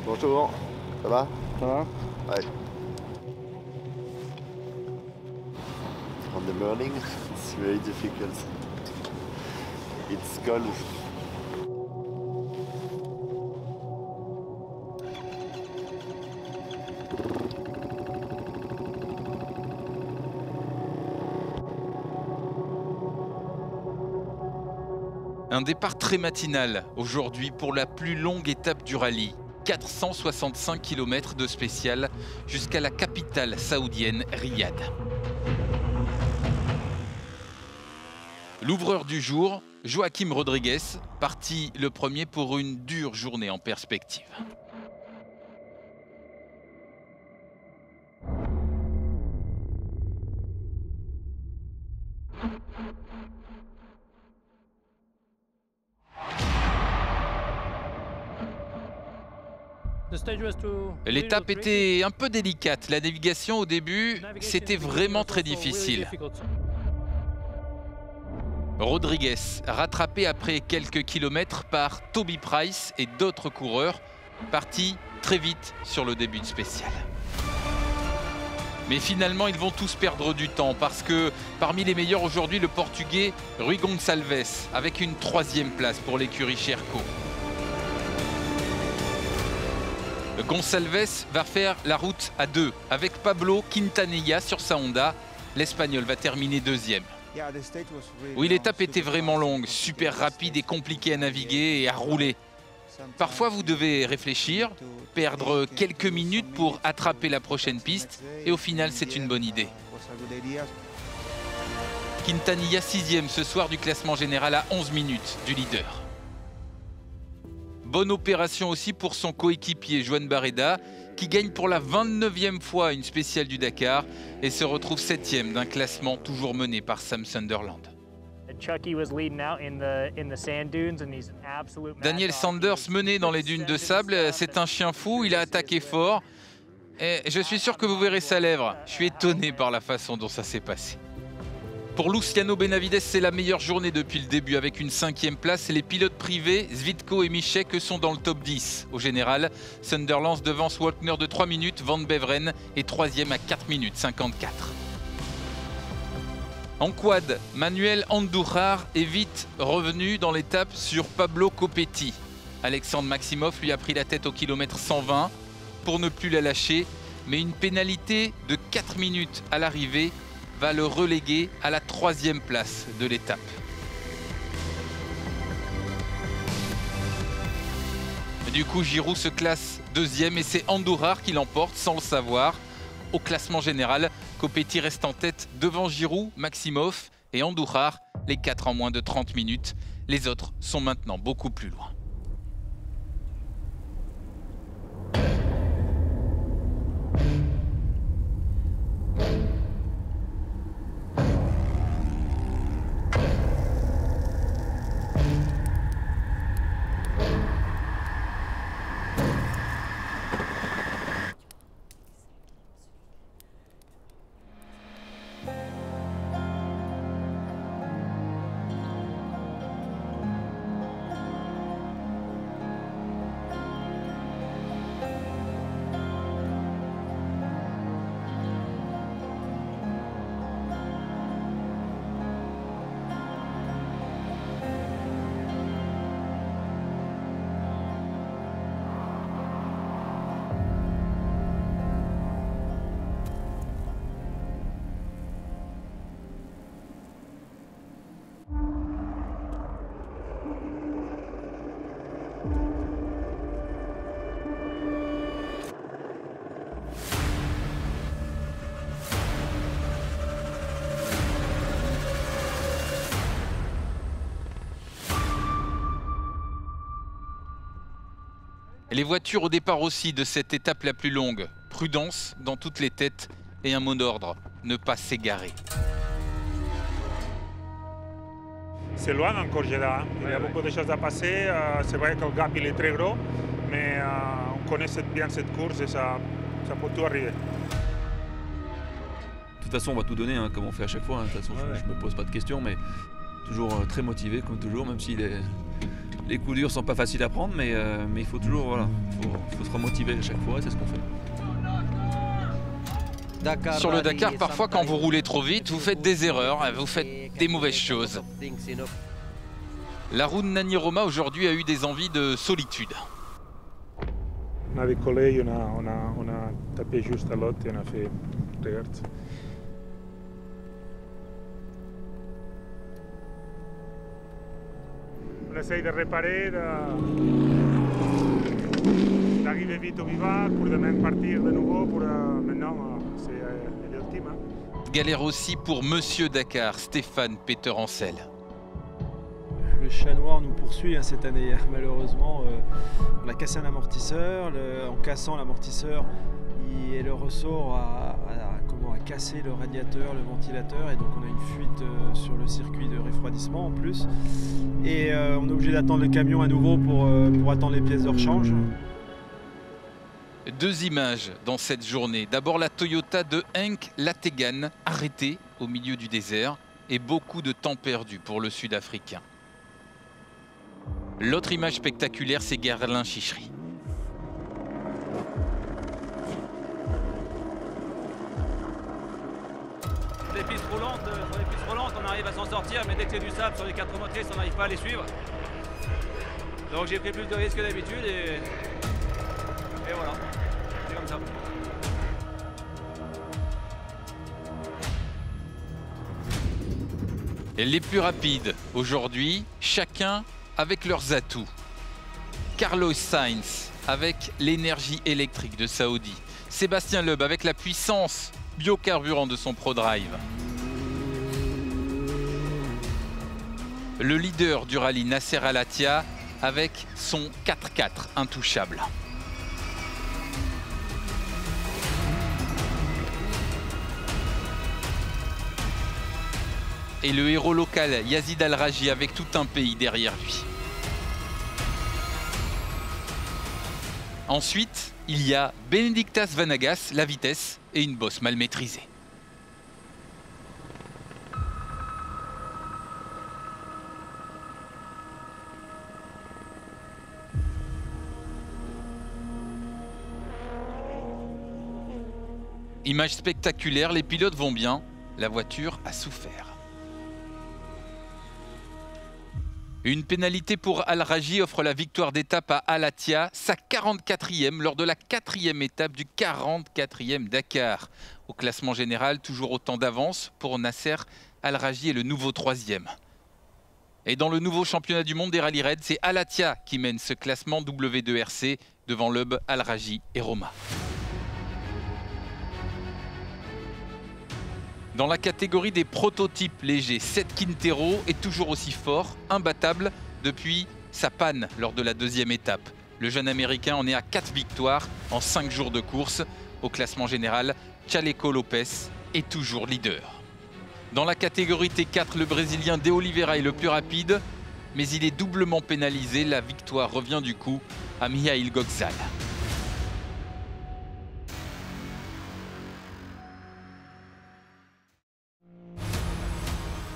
Bonjour, ça va? Ça va? Ouais. On the morning, it's very difficult. It's cold. Un départ très matinal aujourd'hui pour la plus longue étape du rallye. 465 km de spécial jusqu'à la capitale saoudienne Riyad. L'ouvreur du jour, Joaquim Rodriguez, parti le premier pour une dure journée en perspective. L'étape était un peu délicate. La navigation au début, c'était vraiment très difficile. Rodriguez, rattrapé après quelques kilomètres par Toby Price et d'autres coureurs, partis très vite sur le début de spécial. Mais finalement, ils vont tous perdre du temps parce que parmi les meilleurs aujourd'hui, le Portugais Rui Gonçalves, avec une 3e place pour l'écurie Sherco. Gonçalves va faire la route à 2 avec Pablo Quintanilla sur sa Honda. L'Espagnol va terminer 2e. Oui, l'étape était vraiment longue, super rapide et compliquée à naviguer et à rouler. Parfois, vous devez réfléchir, perdre quelques minutes pour attraper la prochaine piste et au final, c'est une bonne idée. Quintanilla 6e ce soir du classement général à 11 minutes du leader. Bonne opération aussi pour son coéquipier Joan Barreda, qui gagne pour la 29e fois une spéciale du Dakar et se retrouve 7e d'un classement toujours mené par Sam Sunderland. Daniel Sanders menait dans les dunes de sable, c'est un chien fou, il a attaqué fort. Et je suis sûr que vous verrez sa lèvre. Je suis étonné par la façon dont ça s'est passé. Pour Luciano Benavides, c'est la meilleure journée depuis le début avec une 5e place. Et les pilotes privés, Zvitko et Michek, sont dans le top 10. Au général, Sunderland devance Walkner de 3 minutes, Van Beveren est 3e à 4 minutes 54. En quad, Manuel Andújar est vite revenu dans l'étape sur Pablo Copetti. Alexandre Maximov lui a pris la tête au kilomètre 120 pour ne plus la lâcher. Mais une pénalité de 4 minutes à l'arrivée va le reléguer à la 3e place de l'étape. Du coup, Giroud se classe 2e et c'est Andújar qui l'emporte sans le savoir. Au classement général, Copetti reste en tête devant Giroud, Maximov et Andújar, les 4 en moins de 30 minutes. Les autres sont maintenant beaucoup plus loin. Les voitures au départ aussi de cette étape la plus longue. Prudence dans toutes les têtes et un mot d'ordre, ne pas s'égarer. C'est loin encore, Jeddah. Il y a beaucoup de choses à passer. C'est vrai que le gap il est très gros, mais on connaît bien cette course et ça peut tout arriver. De toute façon, on va tout donner, hein, comme on fait à chaque fois. Hein. De toute façon, je ne me pose pas de questions, mais toujours très motivé, comme toujours, même s'il est Les coups durs sont pas faciles à prendre, mais il faut toujours, voilà, faut se remotiver à chaque fois, et c'est ce qu'on fait. Sur le Dakar, parfois quand vous roulez trop vite, vous faites des erreurs, vous faites des mauvaises choses. Laroun Nani Roma aujourd'hui a eu des envies de solitude. On a décollé, on a tapé juste à l'autre et on a fait regarde. On essaye de réparer, d'arriver vite au Vivac pour demain partir de nouveau. Maintenant, c'est l'ultime. Galère aussi pour Monsieur Dakar, Stéphane Peter Ancel. Le chat noir nous poursuit cette année. Malheureusement, on a cassé un amortisseur. En cassant l'amortisseur, le ressort a cassé le radiateur, le ventilateur, et donc on a une fuite sur le circuit de refroidissement en plus. Et on est obligé d'attendre le camion à nouveau pour attendre les pièces de rechange. Deux images dans cette journée. D'abord la Toyota de Henk Lategan, arrêtée au milieu du désert, et beaucoup de temps perdu pour le Sud-Africain. L'autre image spectaculaire, c'est Guerlain Chichery. Sur les pistes roulantes, on arrive à s'en sortir, mais dès que c'est du sable sur les 4 motrices, on n'arrive pas à les suivre. Donc j'ai pris plus de risques que d'habitude et voilà, c'est comme ça. Et les plus rapides aujourd'hui, chacun avec leurs atouts. Carlos Sainz avec l'énergie électrique de Saudi. Sébastien Loeb avec la puissance biocarburant de son ProDrive. Le leader du rallye, Nasser Al-Attiyah, avec son 4x4 intouchable. Et le héros local, Yazid Al-Raji, avec tout un pays derrière lui. Ensuite, il y a Benedictas Vanagas, la vitesse et une bosse mal maîtrisée. Image spectaculaire, les pilotes vont bien, la voiture a souffert. Une pénalité pour Al-Raji offre la victoire d'étape à Al-Attiyah, sa 44e lors de la 4e étape du 44e Dakar. Au classement général, toujours autant d'avance pour Nasser Al-Raji est le nouveau 3e. Et dans le nouveau championnat du monde des rallye raids, c'est Al-Attiyah qui mène ce classement W2RC devant Loeb, Al-Raji et Roma. Dans la catégorie des prototypes légers, Seth Quintero est toujours aussi fort, imbattable depuis sa panne lors de la 2e étape. Le jeune américain en est à 4 victoires en 5 jours de course. Au classement général, Chaleco Lopez est toujours leader. Dans la catégorie T4, le Brésilien De Oliveira est le plus rapide, mais il est doublement pénalisé. La victoire revient du coup à Mihail Goxal.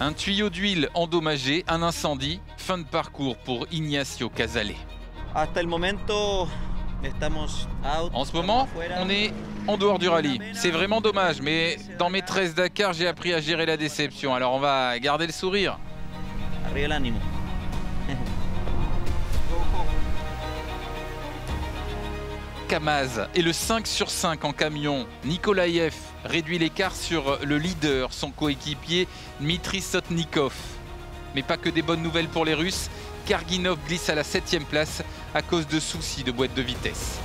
Un tuyau d'huile endommagé, un incendie, fin de parcours pour Ignacio Casale. En ce moment, on est en dehors du rallye. C'est vraiment dommage, mais dans mes 13 Dakar, j'ai appris à gérer la déception. Alors on va garder le sourire. Arriba el ánimo. Kamaz et le 5 sur 5 en camion. Nikolaev réduit l'écart sur le leader, son coéquipier Dmitry Sotnikov. Mais pas que des bonnes nouvelles pour les Russes. Karginov glisse à la 7e place à cause de soucis de boîte de vitesse.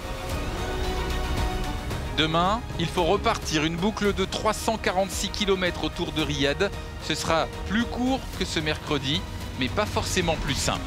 Demain, il faut repartir une boucle de 346 km autour de Riyad. Ce sera plus court que ce mercredi, mais pas forcément plus simple.